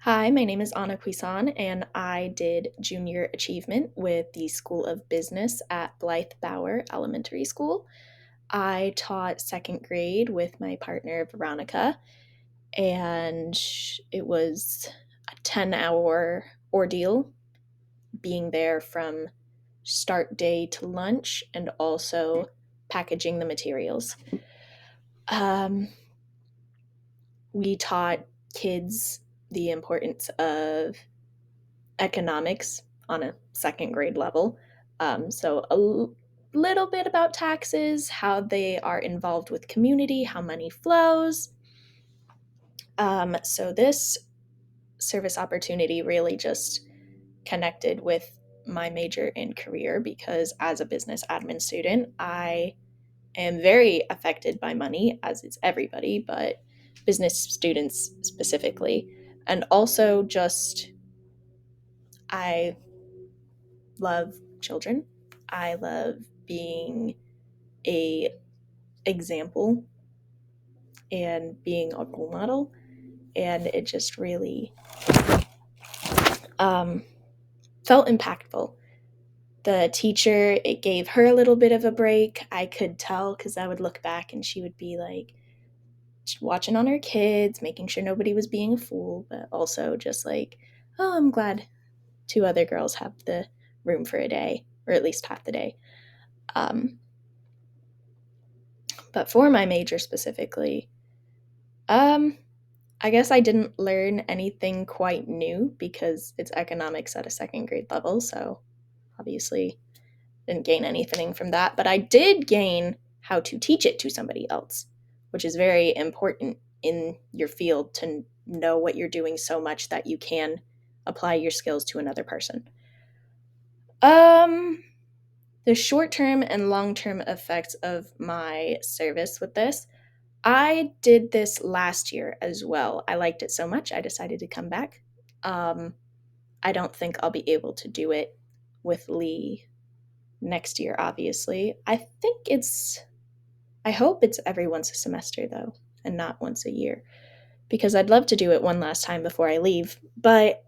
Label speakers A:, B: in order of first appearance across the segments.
A: Hi, my name is Anna Cuisan, and I did junior achievement with the School of Business at Blythe Bower Elementary School. I taught second grade with my partner, Veronica, and it was a 10-hour ordeal being there from start day to lunch and also packaging the materials. Um, we taught kids the importance of economics on a second grade level. Little bit about taxes, how they are involved with community, how money flows. This service opportunity really just connected with my major and career because as a business admin student, I am very affected by money, as is everybody, but business students specifically. And also just I love children. I love being a example and being a role model, and it just really um, felt impactful. The teacher, it gave her a little bit of a break. I could tell because I would look back and she would be like watching on her kids, making sure nobody was being a fool, but also just like, oh, I'm glad two other girls have the room for a day, or at least half the day. Um, but for my major specifically, Um, I guess I didn't learn anything quite new because it's economics at a second grade level, so obviously didn't gain anything from that, but I did gain how to teach it to somebody else, which is very important in your field to know what you're doing so much that you can apply your skills to another person. Um, the short-term and long-term effects of my service with this, I did this last year as well. I liked it so much, I decided to come back. Um, I don't think I'll be able to do it with Lee next year, obviously. I hope it's every once a semester, though, and not once a year, because I'd love to do it one last time before I leave. But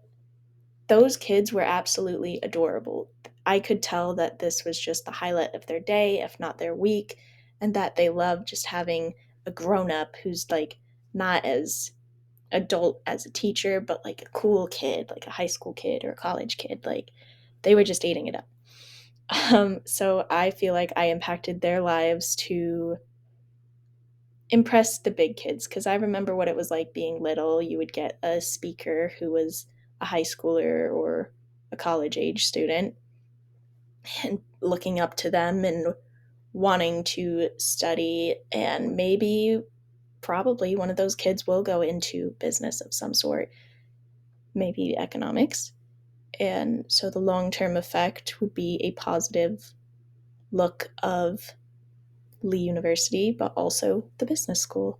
A: those kids were absolutely adorable. I could tell that this was just the highlight of their day, if not their week, and that they love just having a grown up who's like not as adult as a teacher, but like a cool kid, like a high school kid or a college kid. Like they were just eating it up. So I feel like I impacted their lives to impress the big kids because I remember what it was like being little. You would get a speaker who was a high schooler or a college age student and looking up to them and wanting to study, and maybe probably one of those kids will go into business of some sort, maybe economics. And so the long term effect would be a positive look of Lee University, but also the business school.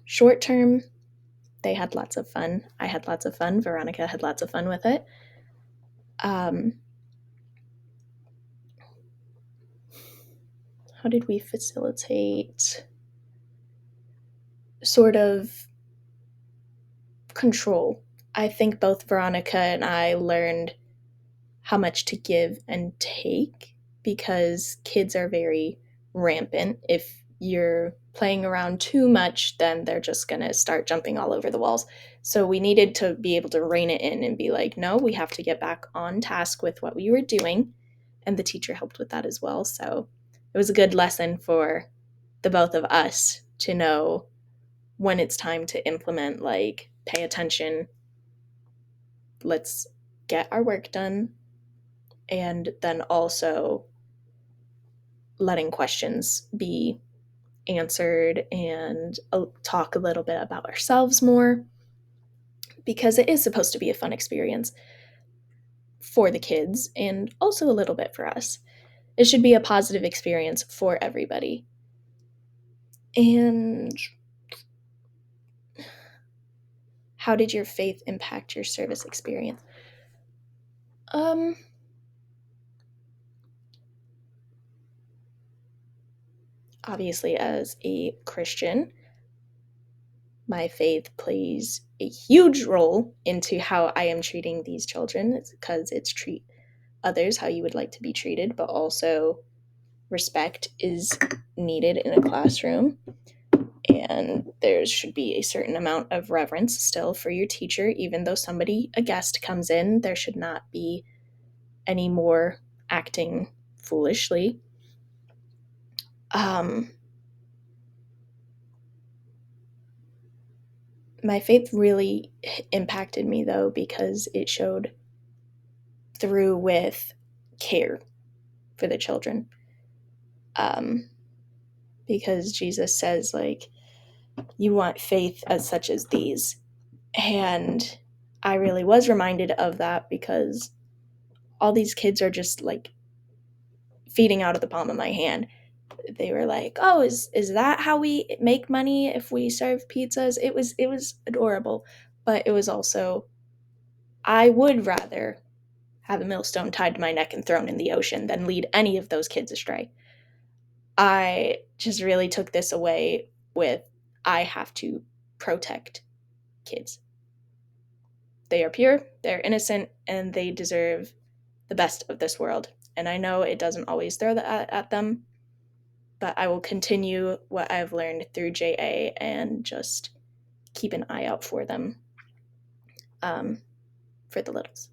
A: Short term, they had lots of fun. I had lots of fun. Veronica had lots of fun with it. Um, how did we facilitate sort of control? I think both Veronica and I learned how much to give and take because kids are very rampant. If you're playing around too much, then they're just going to start jumping all over the walls. So we needed to be able to rein it in and be like, no, we have to get back on task with what we were doing. And the teacher helped with that as well. So it was a good lesson for the both of us to know when it's time to implement, like, pay attention, let's get our work done, and then also letting questions be answered and talk a little bit about ourselves more because it is supposed to be a fun experience for the kids and also a little bit for us. It should be a positive experience for everybody. And how did your faith impact your service experience? Um, Obviously, as a Christian, My faith plays a huge role into how I am treating these children because it's treat others how you would like to be treated, but also respect is needed in a classroom. And there should be a certain amount of reverence still for your teacher, even though a guest comes in. There should not be any more acting foolishly. Um, my faith really impacted me though because it showed through with care for the children. Um, because Jesus says, like, you want faith as such as these. And I really was reminded of that because all these kids are just like feeding out of the palm of my hand. They were like, "Oh, is that how we make money if we serve pizzas?" It was adorable, but it was also, I would rather have a millstone tied to my neck and thrown in the ocean than lead any of those kids astray. I just really took this away with, I have to protect kids. They are pure, they're innocent, and they deserve the best of this world. And I know it doesn't always throw that at them, but I will continue what I've learned through JA and just keep an eye out for them, um, for the littles.